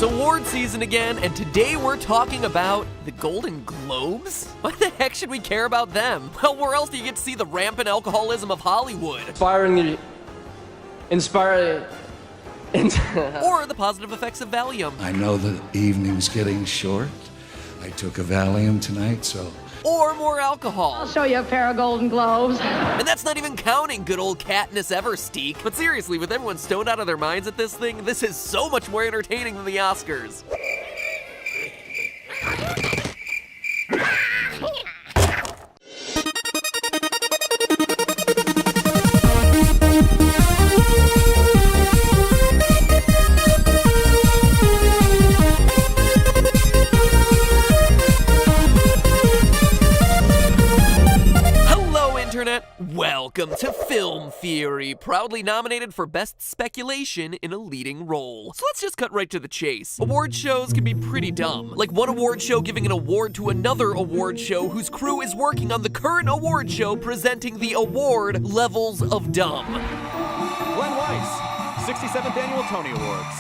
award season again, and today we're talking about the Golden Globes? Why the heck should we care about them? Well, where else do you get to see the rampant alcoholism of Hollywood? Inspiring. Or the positive effects of Valium. I know the evening's getting short. I took a Valium tonight, so... Or more alcohol. I'll show you a pair of Golden Globes. And that's not even counting good old Katniss Eversteak. But seriously, with everyone stoned out of their minds at this thing, this is so much more entertaining than the Oscars. Welcome to Film Theory, proudly nominated for Best Speculation in a Leading Role. So let's just cut right to the chase. Award shows can be pretty dumb. Like one award show giving an award to another award show whose crew is working on the current award show presenting the award levels of dumb. Glenn Weiss, 67th Annual Tony Awards.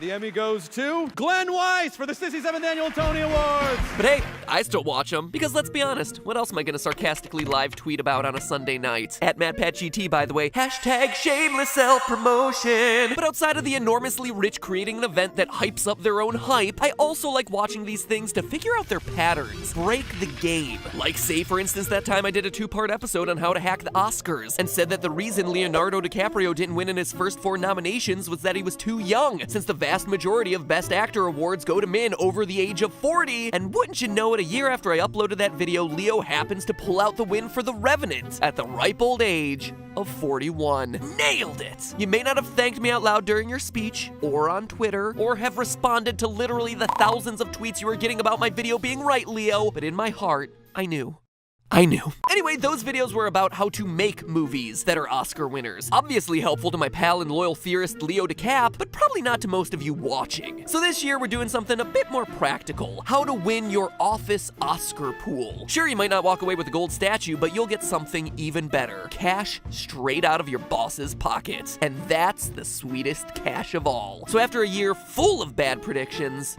The Emmy goes to Glenn Weiss for the 67th Annual Tony Awards! But hey, I still watch them, because let's be honest, what else am I gonna sarcastically live tweet about on a Sunday night? At MattPatGT, by the way, hashtag shameless self-promotion. But outside of the enormously rich creating an event that hypes up their own hype, I also like watching these things to figure out their patterns, break the game. Like say, for instance, that time I did a 2-part episode on how to hack the Oscars, and said that the reason Leonardo DiCaprio didn't win in his first 4 nominations was that he was too young, since the vast majority of Best Actor awards go to men over the age of 40. And wouldn't you know it, a year after I uploaded that video, Leo happens to pull out the win for The Revenant at the ripe old age of 41. Nailed it! You may not have thanked me out loud during your speech, or on Twitter, or have responded to literally the thousands of tweets you were getting about my video being right, Leo, but in my heart, I knew. Anyway, those videos were about how to make movies that are Oscar winners. Obviously helpful to my pal and loyal theorist Leo DeCap, but probably not to most of you watching. So this year we're doing something a bit more practical. How to win your office Oscar pool. Sure, you might not walk away with a gold statue, but you'll get something even better. Cash straight out of your boss's pocket. And that's the sweetest cash of all. So after a year full of bad predictions,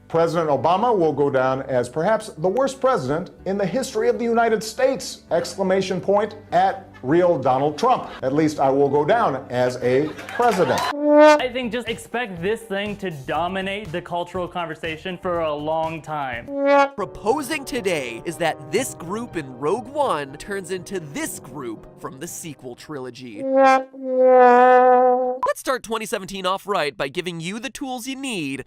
President Obama will go down as perhaps the worst president in the history of the United States! Exclamation point at real Donald Trump. At least I will go down as a president. I think just expect this thing to dominate the cultural conversation for a long time. Proposing today is that this group in Rogue One turns into this group from the sequel trilogy. Let's start 2017 off right by giving you the tools you need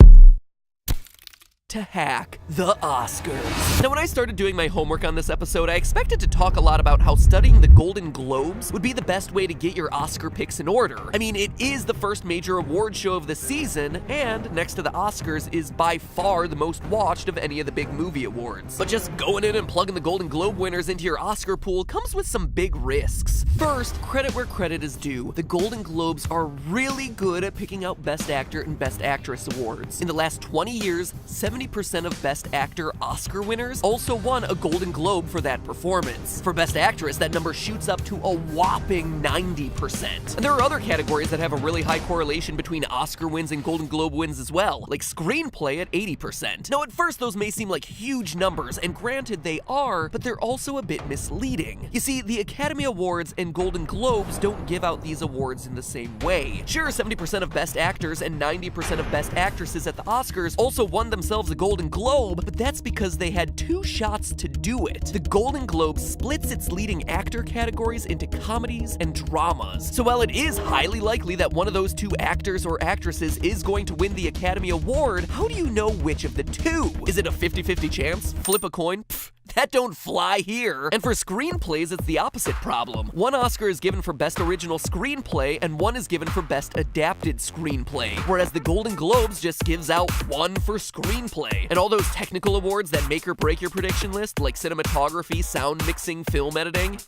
to hack the Oscars. Now, when I started doing my homework on this episode, I expected to talk a lot about how studying the Golden Globes would be the best way to get your Oscar picks in order. I mean, it is the first major award show of the season, and next to the Oscars is by far the most watched of any of the big movie awards. But just going in and plugging the Golden Globe winners into your Oscar pool comes with some big risks. First, credit where credit is due. The Golden Globes are really good at picking out Best Actor and Best Actress awards. In the last 20 years, 70% of Best Actor Oscar winners also won a Golden Globe for that performance. For Best Actress, that number shoots up to a whopping 90%. And there are other categories that have a really high correlation between Oscar wins and Golden Globe wins as well, like screenplay at 80%. Now, at first, those may seem like huge numbers, and granted they are, but they're also a bit misleading. You see, the Academy Awards and Golden Globes don't give out these awards in the same way. Sure, 70% of Best Actors and 90% of Best Actresses at the Oscars also won themselves a Golden Globe, but that's because they had 2 shots to do it. The Golden Globe splits its leading actor categories into comedies and dramas. So while it is highly likely that one of those 2 actors or actresses is going to win the Academy Award, how do you know which of the 2? Is it a 50-50 chance? Flip a coin? Pfft. That don't fly here. And for screenplays, it's the opposite problem. One Oscar is given for Best Original Screenplay, and one is given for Best Adapted Screenplay, whereas the Golden Globes just gives out 1 for screenplay. And all those technical awards that make or break your prediction list, like cinematography, sound mixing, film editing,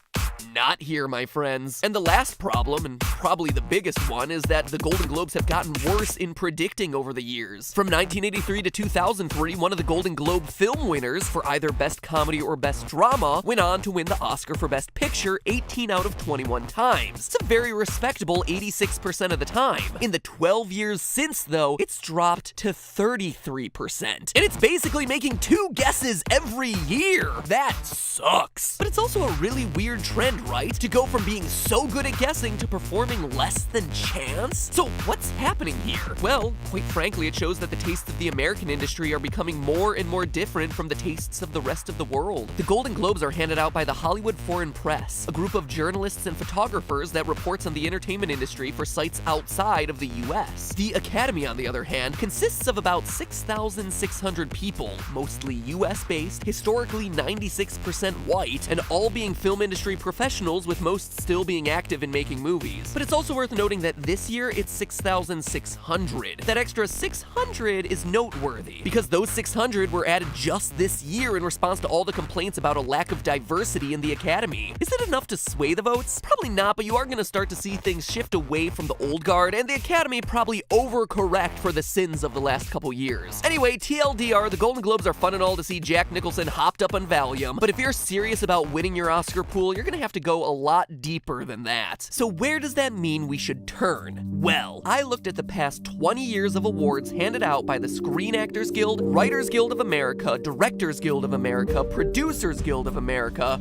not here, my friends. And the last problem, and probably the biggest one, is that the Golden Globes have gotten worse in predicting over the years. From 1983 to 2003, one of the Golden Globe film winners for either Best Comedy or Best Drama went on to win the Oscar for Best Picture 18 out of 21 times. It's a very respectable 86% of the time. In the 12 years since, though, it's dropped to 33%. And it's basically making 2 guesses every year. That sucks. But it's also a really weird trend, right? To go from being so good at guessing to performing less than chance? So what's happening here? Well, quite frankly, it shows that the tastes of the American industry are becoming more and more different from the tastes of the rest of the world. The Golden Globes are handed out by the Hollywood Foreign Press, a group of journalists and photographers that reports on the entertainment industry for sites outside of the US. The Academy, on the other hand, consists of about 6,600 people, mostly US-based, historically 96% white, and all being film industry professionals, with most still being active in making movies. But it's also worth noting that this year it's 6,600. That extra 600 is noteworthy, because those 600 were added just this year in response to all the complaints about a lack of diversity in the Academy. Is it enough to sway the votes? Probably not, but you are going to start to see things shift away from the old guard, and the Academy probably overcorrect for the sins of the last couple years. Anyway, TLDR, the Golden Globes are fun and all to see Jack Nicholson hopped up on Valium, but if you're serious about winning your Oscar pool, you're going to have to go a lot deeper than that. So where does that mean we should turn? Well, I looked at the past 20 years of awards handed out by the Screen Actors Guild, Writers Guild of America, Directors Guild of America, Producers Guild of America,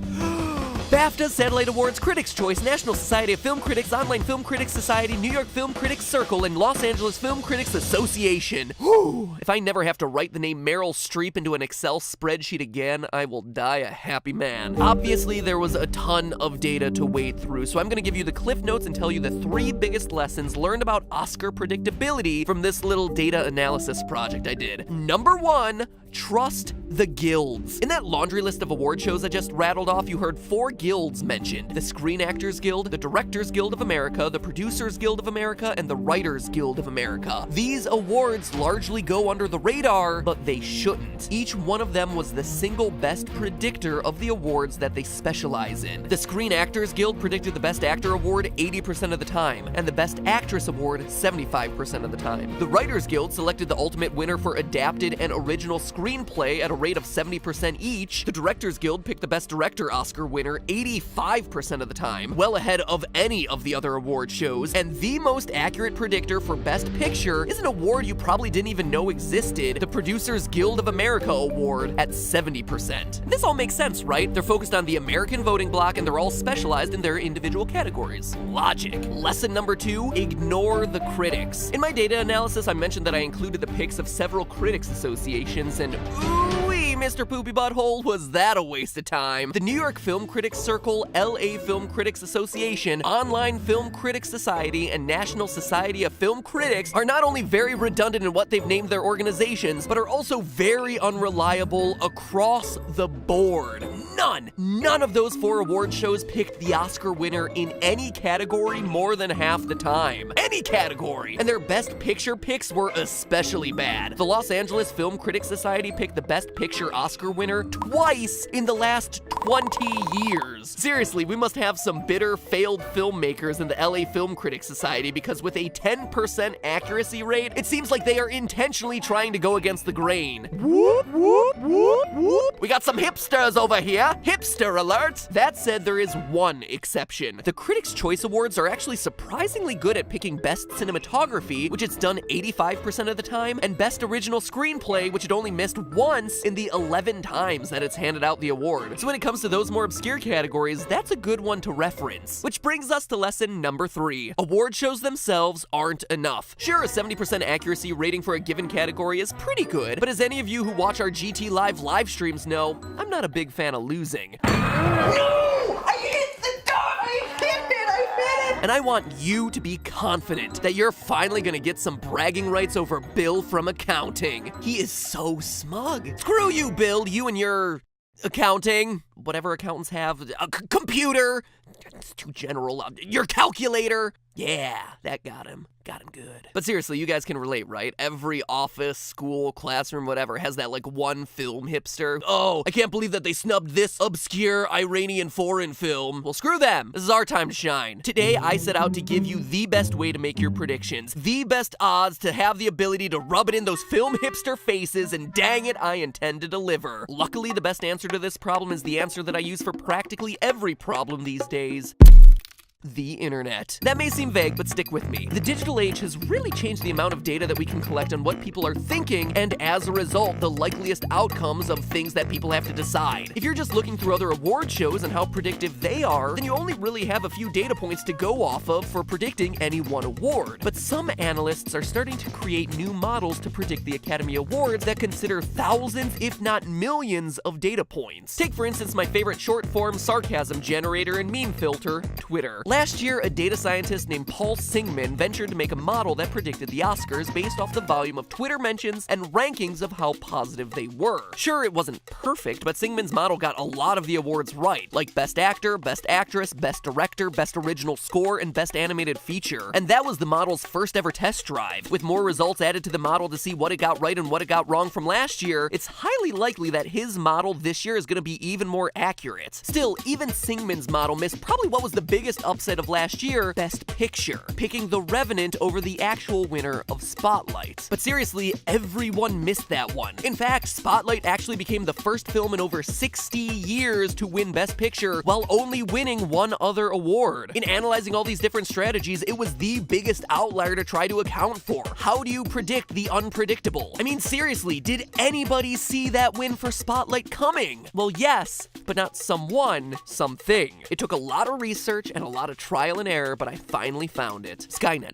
BAFTA, Satellite Awards, Critics' Choice, National Society of Film Critics, Online Film Critics Society, New York Film Critics Circle, and Los Angeles Film Critics Association. Whew. If I never have to write the name Meryl Streep into an Excel spreadsheet again, I will die a happy man. Obviously, there was a ton of data to wade through, so I'm going to give you the Cliff Notes and tell you the 3 biggest lessons learned about Oscar predictability from this little data analysis project I did. Number 1, trust the guilds. In that laundry list of award shows I just rattled off, you heard 4 guilds mentioned: the Screen Actors Guild, the Directors Guild of America, the Producers Guild of America, and the Writers Guild of America. These awards largely go under the radar, but they shouldn't. Each one of them was the single best predictor of the awards that they specialize in. The Screen Actors Guild predicted the Best Actor award 80% of the time, and the Best Actress award 75% of the time. The Writers Guild selected the ultimate winner for adapted and original screenplay at a rate of 70% each. The Directors Guild picked the Best Director Oscar winner 85% of the time, well ahead of any of the other award shows. And the most accurate predictor for Best Picture is an award you probably didn't even know existed, the Producers Guild of America award at 70%. This all makes sense, right? They're focused on the American voting bloc and they're all specialized in their individual categories. Logic. Lesson number 2, ignore the critics. In my data analysis, I mentioned that I included the picks of several critics associations, and ooh-wee, Mr. Poopy Butthole, was that a waste of time. The New York Film Critics Circle, LA Film Critics Association, Online Film Critics Society, and National Society of Film Critics are not only very redundant in what they've named their organizations, but are also very unreliable across the board. None of those 4 award shows picked the Oscar winner in any category more than half the time. Any category! And their Best Picture picks were especially bad. The Los Angeles Film Critics Society picked the Best Picture Oscar winner twice in the last 20 years. Seriously, we must have some bitter, failed filmmakers in the LA Film Critics Society, because with a 10% accuracy rate, it seems like they are intentionally trying to go against the grain. Whoop, whoop, whoop, whoop. We got some hipsters over here. Hipster alert! That said, there is one exception. The Critics' Choice Awards are actually surprisingly good at picking Best Cinematography, which it's done 85% of the time, and Best Original Screenplay, which it only missed once in the 11 times that it's handed out the award. So when it comes to those more obscure categories, that's a good one to reference. Which brings us to lesson number 3. Award shows themselves aren't enough. Sure, a 70% accuracy rating for a given category is pretty good, but as any of you who watch our GT live streams know, I'm not a big fan of losing. And I want you to be confident that you're finally gonna get some bragging rights over Bill from accounting. He is so smug. Screw you, Bill, you and your accounting, whatever accountants have, a computer, it's too general, your calculator. Yeah, that got him. Got him good. But seriously, you guys can relate, right? Every office, school, classroom, whatever has that like one film hipster. Oh, I can't believe that they snubbed this obscure Iranian foreign film. Well, screw them. This is our time to shine. Today, I set out to give you the best way to make your predictions, the best odds to have the ability to rub it in those film hipster faces, and dang it, I intend to deliver. Luckily, the best answer to this problem is the answer that I use for practically every problem these days. The internet. That may seem vague, but stick with me. The digital age has really changed the amount of data that we can collect on what people are thinking, and as a result, the likeliest outcomes of things that people have to decide. If you're just looking through other award shows and how predictive they are, then you only really have a few data points to go off of for predicting any one award. But some analysts are starting to create new models to predict the Academy Awards that consider thousands, if not millions, of data points. Take, for instance, my favorite short-form sarcasm generator and meme filter, Twitter. Last year, a data scientist named Paul Singman ventured to make a model that predicted the Oscars based off the volume of Twitter mentions and rankings of how positive they were. Sure, it wasn't perfect, but Singman's model got a lot of the awards right, like Best Actor, Best Actress, Best Director, Best Original Score, and Best Animated Feature. And that was the model's first ever test drive. With more results added to the model to see what it got right and what it got wrong from last year, it's highly likely that his model this year is going to be even more accurate. Still, even Singman's model missed probably what was the biggest upset of last year, Best Picture, picking The Revenant over the actual winner of Spotlight. But seriously, everyone missed that one. In fact, Spotlight actually became the first film in over 60 years to win Best Picture while only winning one other award. In analyzing all these different strategies, it was the biggest outlier to try to account for. How do you predict the unpredictable? I mean, seriously, did anybody see that win for Spotlight coming? Well, yes, but not someone, something. It took a lot of research and a lot of trial and error, but I finally found it. Skynet.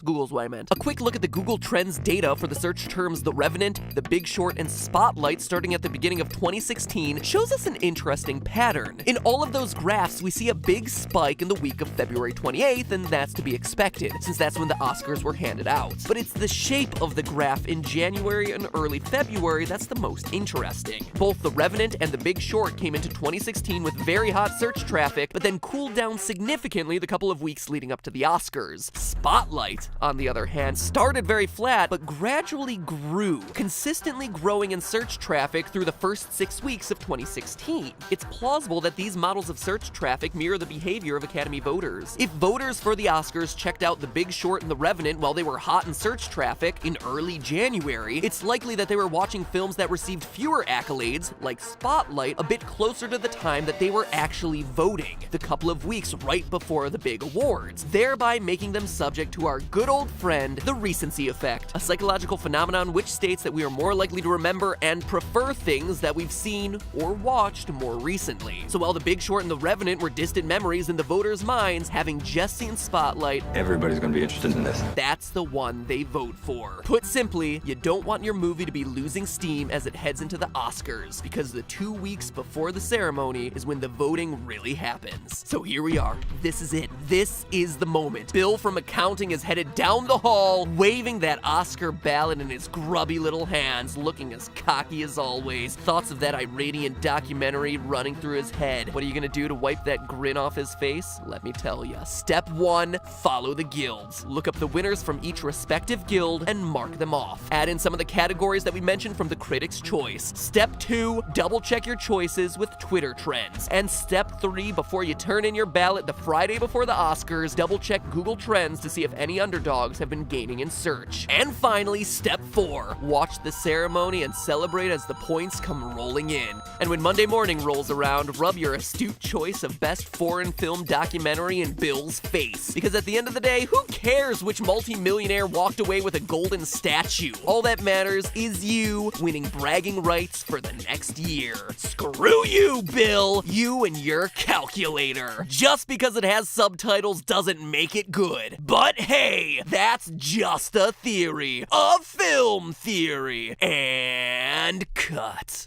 Google's what I meant. A quick look at the Google Trends data for the search terms The Revenant, The Big Short, and Spotlight starting at the beginning of 2016 shows us an interesting pattern. In all of those graphs, we see a big spike in the week of February 28th, and that's to be expected, since that's when the Oscars were handed out. But it's the shape of the graph in January and early February that's the most interesting. Both The Revenant and The Big Short came into 2016 with very hot search traffic, but then cooled down significantly the couple of weeks leading up to the Oscars. Spotlight, on the other hand, started very flat, but gradually grew, consistently growing in search traffic through the first 6 weeks of 2016. It's plausible that these models of search traffic mirror the behavior of Academy voters. If voters for the Oscars checked out The Big Short and The Revenant while they were hot in search traffic in early January, it's likely that they were watching films that received fewer accolades, like Spotlight, a bit closer to the time that they were actually voting, the couple of weeks right before the big awards, thereby making them subject to our good old friend, the recency effect, a psychological phenomenon which states that we are more likely to remember and prefer things that we've seen or watched more recently. So while The Big Short and The Revenant were distant memories in the voters' minds, having just seen Spotlight, everybody's gonna be interested in this. That's the one they vote for. Put simply, you don't want your movie to be losing steam as it heads into the Oscars, because the 2 weeks before the ceremony is when the voting really happens. So here we are. This is it. This is the moment. Bill from accounting is headed down the hall, waving that Oscar ballot in his grubby little hands, looking as cocky as always. Thoughts of that Iranian documentary running through his head. What are you gonna do to wipe that grin off his face? Let me tell ya. Step 1, follow the guilds. Look up the winners from each respective guild and mark them off. Add in some of the categories that we mentioned from the Critics' Choice. Step 2, double check your choices with Twitter trends. And step 3, before you turn in your ballot the Friday before the Oscars, double check Google Trends to see if any underdogs have been gaining in search. And finally, step 4, watch the ceremony and celebrate as the points come rolling in. And when Monday morning rolls around, rub your astute choice of best foreign film documentary in Bill's face. Because at the end of the day, who cares which multi-millionaire walked away with a golden statue? All that matters is you winning bragging rights for the next year. Screw you, Bill! You and your calculator. Just because it has subtitles doesn't make it good. But hey, that's just a theory. A film theory. And cut.